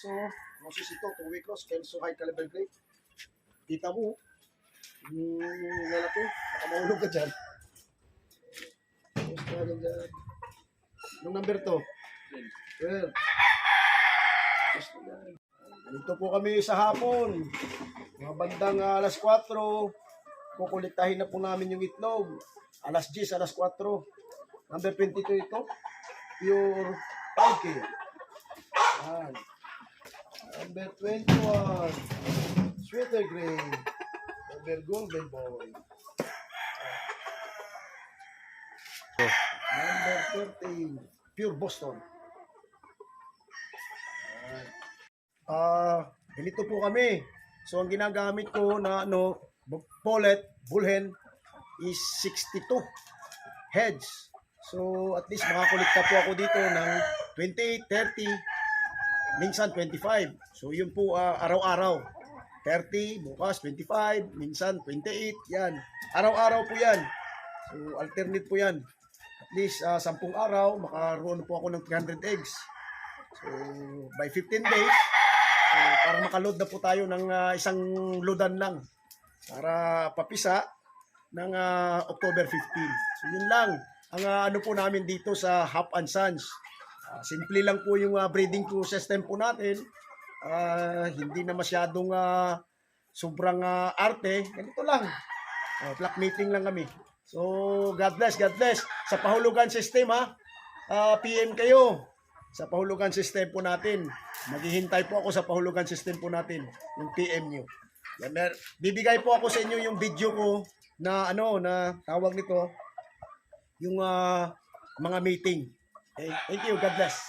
So, Moses ito, 2 week loss, Kelso high caliber grade. Kita mo, lalaki, baka mahulog ka dyan. Anong number to? 12. Ganito po kami sa hapon. Mga bandang alas 4, kukulitahin na po namin yung itlog. Alas 10, alas 4. Number 22 ito. Pure 5K. Yan. Number 21. Sweater gray. Number golden boy. Number 13. Pure Boston. Ganito po kami. So, ang ginagamit ko na pollet, bullhen, is 62 heads. So, at least makakolekta po ako dito ng 28, 30, minsan 25. So, yun po araw-araw. 30, bukas 25, minsan 28, yan. Araw-araw po yan. So, alternate po yan. At least 10 araw, makaroon po ako ng 300 eggs. So, by 15 days, para makaload na po tayo ng isang loadan lang para papisa ng October 15. So yun lang ang ano po namin dito sa Hap and Sons. Simple lang po yung breeding system po natin. Hindi na masyadong sobrang arte. Ganito lang. Flock meeting lang kami. So God bless, God bless. Sa pahulugan system PM kayo. Sa pahulugan system po natin. Maghihintay po ako sa pahulugan system po natin. Yung PM nyo. Yan, bibigay po ako sa inyo yung video ko na na tawag nito. Yung mga meeting. Okay? Thank you. God bless.